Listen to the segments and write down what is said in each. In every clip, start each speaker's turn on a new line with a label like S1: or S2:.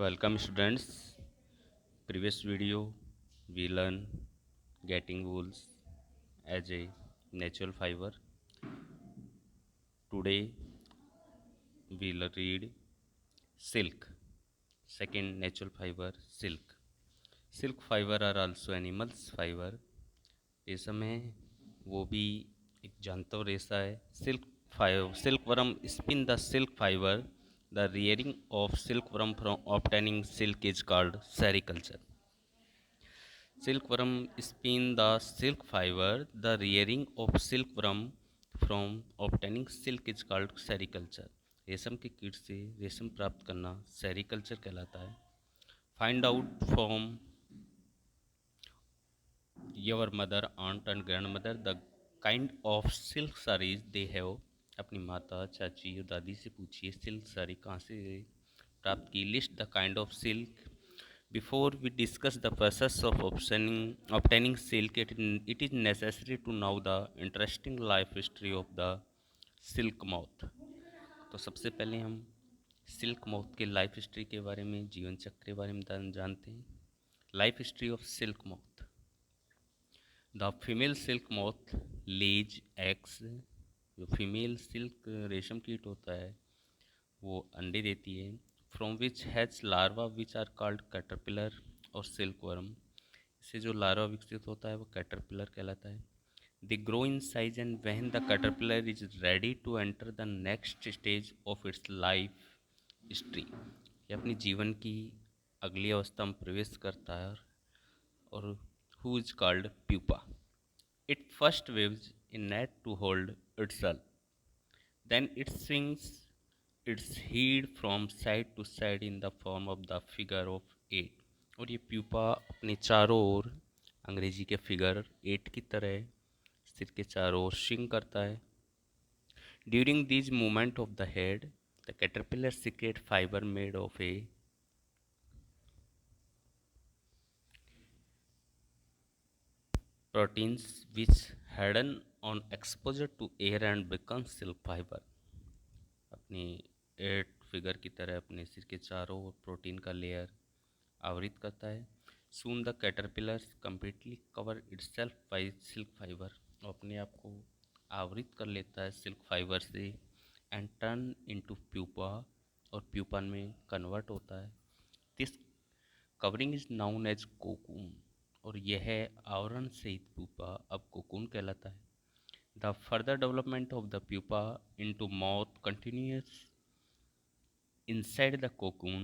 S1: Welcome students. Previous video we learn getting wools as a natural fiber. Today we'll read silk. Second natural fiber silk. Silk fiber are also animals fiber. रेशम है वो भी एक जानवर रेशा है. Silkworm spin the silk fiber. The rearing of silkworm from obtaining silk is called sericulture. Silkworm spin the silk fiber. The rearing of silkworm from obtaining silk is called sericulture. रेशम के कीट से रेशम प्राप्त करना सेरिकल्चर कहलाता है. Find out from your mother aunt and grand mother the kind of silk saris they have. अपनी माता चाची और दादी से पूछिए सिल्क साड़ी कहाँ से प्राप्त की. List the kind of silk. Before we discuss the process of obtaining silk, it is necessary to know the interesting life history of the silk moth. तो सबसे पहले हम सिल्क मोथ के लाइफ हिस्ट्री के बारे में, जीवन चक्र के बारे में जानते हैं. Life history of silk moth. The female silk moth lays eggs. जो फीमेल सिल्क रेशम कीट होता है वो अंडे देती है. From which hatch larva which are called caterpillar और सिल्कवर्म. इससे जो लार्वा विकसित होता है वो कैटरपिलर कहलाता है. They grow in size and when the caterpillar is ready to enter the next stage of its life history. ये अपनी जीवन की अगली अवस्था में प्रवेश करता है और who is called pupa. It first weaves in net to hold itself. Then it swings its head from side to side in the form of the figure of 8. और ये प्यूपा अपने चारों ओर अंग्रेजी के फिगर 8 की तरह सिर के चारों ओर स्विंग करता है. During this movement of the head the caterpillar secret fibre made of A proteins which harden on exposure to air and become silk fiber. अपनी 8 फिगर की तरह अपने सिर के चारों ओर प्रोटीन का लेयर आवृत करता है. Soon the caterpillar completely cover itself by silk fibre. और अपने आप को आवृत कर लेता है सिल्क फाइबर से. And turn into pupa. और प्यूपा में कन्वर्ट होता है. This covering is known as cocoon. और यह आवरण सहित प्यूपा अब कोकून कहलाता है. The further development of the pupa into moth continues inside the cocoon.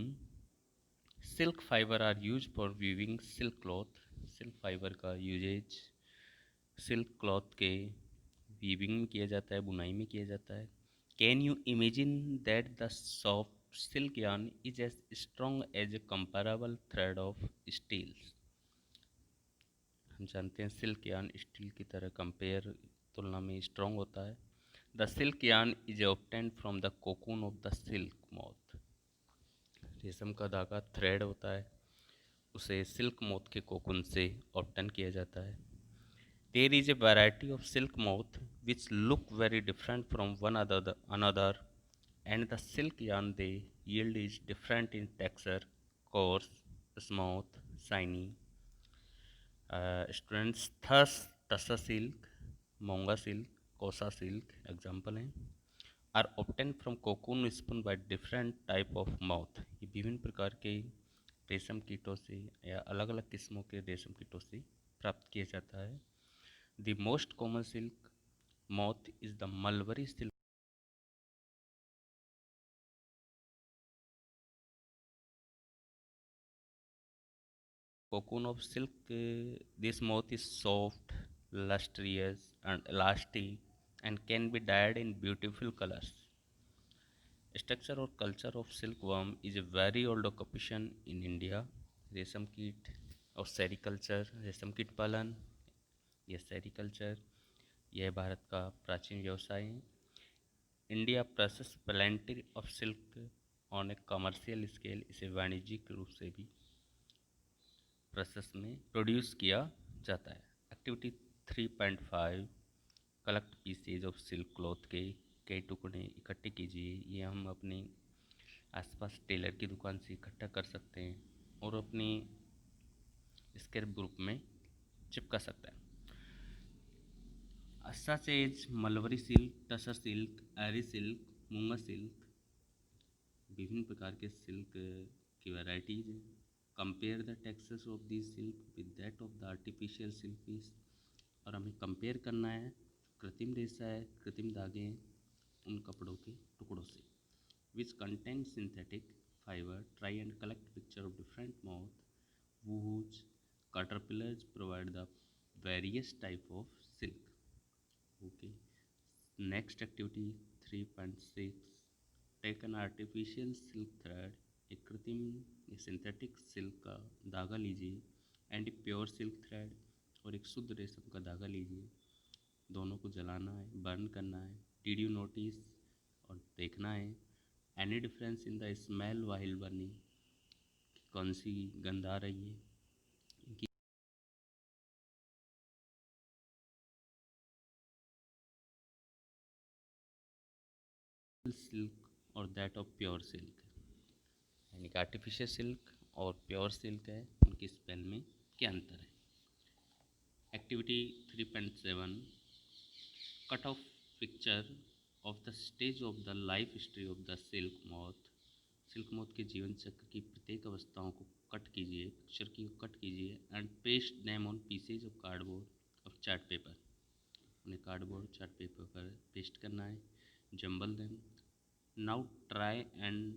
S1: Silk fibre are use for weaving silk cloth. Silk fibre का यूजेज सिल्क क्लॉथ के weaving में किया जाता है, बुनाई में किया जाता है. Can you imagine that the soft silk yarn is as strong as a comparable thread of steel. हम जानते हैं सिल्क यार्न स्टील की तरह कंपेयर तुलना में स्ट्रॉन्ग होता है. The silk yarn is obtained from the cocoon of the silk moth. रेशम का धागा थ्रेड होता है, उसे सिल्क मोथ के कोकून से ऑब्टेन किया जाता है. There is a variety of silk moth which look very different from one another and the silk yarn they yield is different in texture, coarse, smooth, shiny. Students thus tussar silk, muga silk, kosa silk example हैं. Are obtain from cocoon spoon by different type of mouth. ये विभिन्न प्रकार के रेशम कीटों से या अलग अलग किस्मों के रेशम कीटों से प्राप्त किया जाता है. The most common silk moth is the mulberry silk. cocoon of silk, this moth is soft, lustrous and elastic and can be dyed in beautiful colors. Structure or culture of silkworm is a very old occupation in India. रेशम कीट और sericulture, रेशम कीट पालन या sericulture, यह भारत का प्राचीन व्यवसाय है. India process plenty of silk on A commercial scale. इसे वाणिज्यिक रूप से भी प्रोसेस में प्रोड्यूस किया जाता है. Activity 3.5 collect pieces of silk cloth के कई टुकड़े इकट्ठे कीजिए. ये हम अपनी आसपास टेलर की दुकान से इकट्ठा कर सकते हैं और अपनी स्क्रैप ग्रुप में चिपका सकता है। Such mulberry silk, tussar silk, eri silk, muga silk, विभिन्न प्रकार के सिल्क की वैरायटीज हैं। Compare the textures of this silk with that of the artificial silk piece, और हमें कंपेयर करना है कृत्रिम रेशा है, कृत्रिम धागे हैं उन कपड़ों के टुकड़ों से। Which content synthetic fibre, try and collect picture of different moth, whose caterpillars provide the various type of silk. Okay. Next activity 3.6, take an artificial silk thread, एक कृत्रिम या सिंथेटिक सिल्क का धागा लीजिए, एंड प्योर सिल्क थ्रेड, और एक शुद्ध रेशम का धागा लीजिए। दोनों को जलाना है, बर्न करना है। डिड यू नोटिस, और देखना है, any difference in the smell while burning, कौन सी गंध आ रही है इनकी सिल्क और दैट ऑफ प्योर सिल्क, यानी कि आर्टिफिशियल सिल्क और प्योर सिल्क है, उनकी स्पेल में क्या अंतर है। Activity 3.7, cut off picture of the stage of the life history of the silk moth. Silk moth के जीवन चक्र की प्रत्येक अवस्थाओं को कट कीजिए, पिक्चर की कट कीजिए, and paste them on pieces of cardboard और चार्ट पेपर। उन्हें कार्डबोर्ड चार्ट पेपर पर पेस्ट करना है। Jumble them. Now try and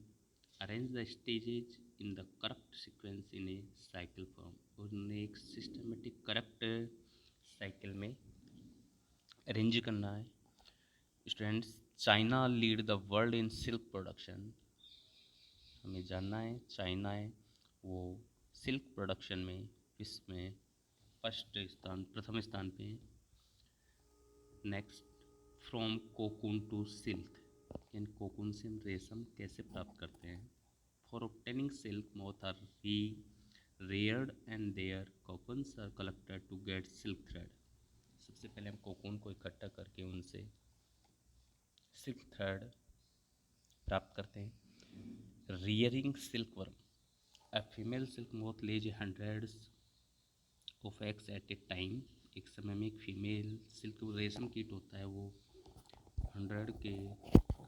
S1: arrange the stages in the correct sequence in a cycle form। और उन्हें एक सिस्टमेटिक करेक्ट साइकिल में arrange करना है। Students, China lead the world in silk production. हमें जानना है चाइना है वो सिल्क प्रोडक्शन में विश्व में प्रथम स्थान पे है। Next, from cocoon to silk, यानी कोकून से हम रेशम कैसे प्राप्त करते हैं। For obtaining silk, moths are reared and their cocoons are collected to get silk thread। सबसे पहले हम कोकून को इकट्ठा करके उनसे सिल्क थ्रेड प्राप्त करते हैं। Rearing silk worm, a female silk moth lays hundreds of eggs at a time. एक समय में एक फीमेल सिल्क रेशम कीट होता है, वो 100 के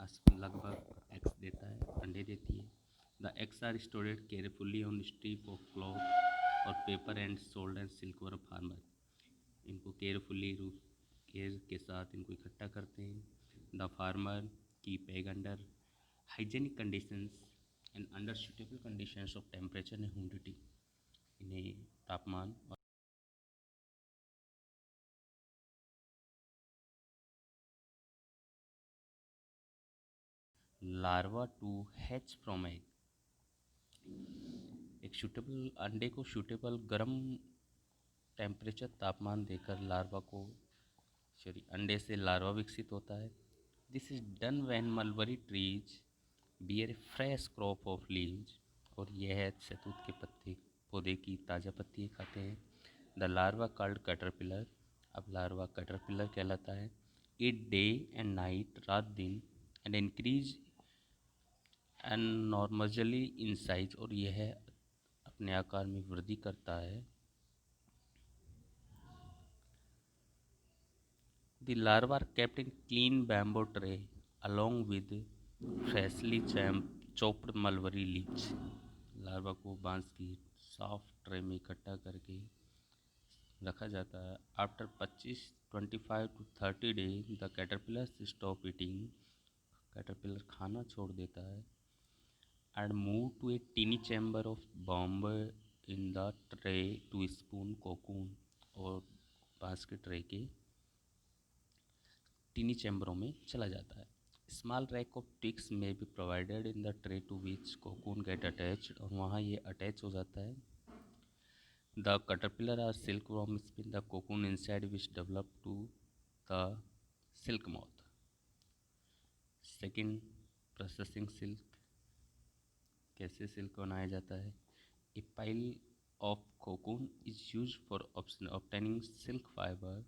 S1: आस लगभग एग्स देता है, अंडे देती है। The eggs are stored carefully on strip of cloth और paper and sold and silkworm farmer. इनको केयरफुली रूप केयर के साथ इनको इकट्ठा करते हैं। The farmer keep egg under hygienic conditions and under suitable conditions of temperature and humidity. इन्हें तापमान और larva to hatch from egg, एक सूटेबल अंडे को सूटेबल गर्म टेम्परेचर तापमान देकर लार्वा को अंडे से लार्वा विकसित होता है। This is done when mulberry trees bear a fresh crop of leaves, और यह है शहतूत के पत्ते पौधे की ताज़ा पत्ती खाते हैं। द लार्वा कॉल्ड कैटरपिलर, अब लार्वा कैटरपिलर कहलाता है। इट डे एंड नाइट, रात दिन, and increase and normally in size, और यह अपने आकार में वृद्धि करता है। The larvae are kept in clean bamboo tray along with freshly chopped mulberry leaves। Larva को बांस की साफ ट्रे में इकट्ठा करके रखा जाता है। After 25 to 30 days the caterpillar stop eating, caterpillar खाना छोड़ देता है। And move to a tiny chamber of bamboo in the tray to spin cocoon, और बांस के ट्रे के टीनी चैम्बरों में चला जाता है। Small rack of twigs may be provided in the tray to which cocoon get attached, और वहाँ ये अटैच हो जाता है। The caterpillar are silk worm spin the cocoon inside which develop to the silk moth. Second, processing silk, कैसे silk बनाया जाता है। A pile of cocoon is use for obtaining silk fibre.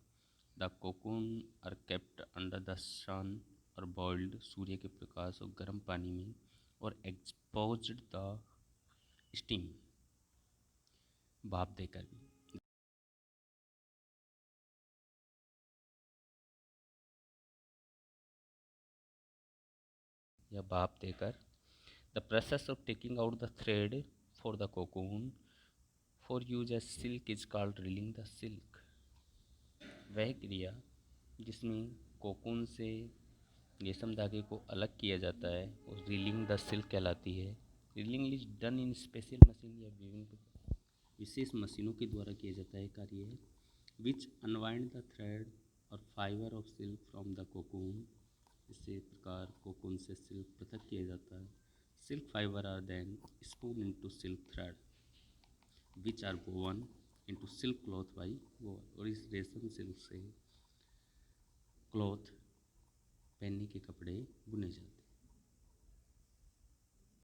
S1: The cocoon are kept under the sun और boiled, सूर्य के प्रकाश और गर्म पानी में, और पोज्ड द स्टीम, भाप देकर भी, या भाप देकर। The process of taking out the thread for the cocoon for use as silk is called reeling the silk. वह क्रिया जिसमें कोकून से रेशम धागे को अलग किया जाता है और रीलिंग द सिल्क कहलाती है। Reeling is done in special machine, या विभिन्न विशेष मशीनों के द्वारा किया जाता है कार्य है। Which unwind the thread or fibre of silk from the cocoon. इसी प्रकार कोकून से सिल्क पृथक किया जाता है। Silk fibre are then spun into silk thread which are woven into silk cloth by woven. और इस रेशम सिल्क से क्लॉथ, पहनने के कपड़े बुने जाते हैं।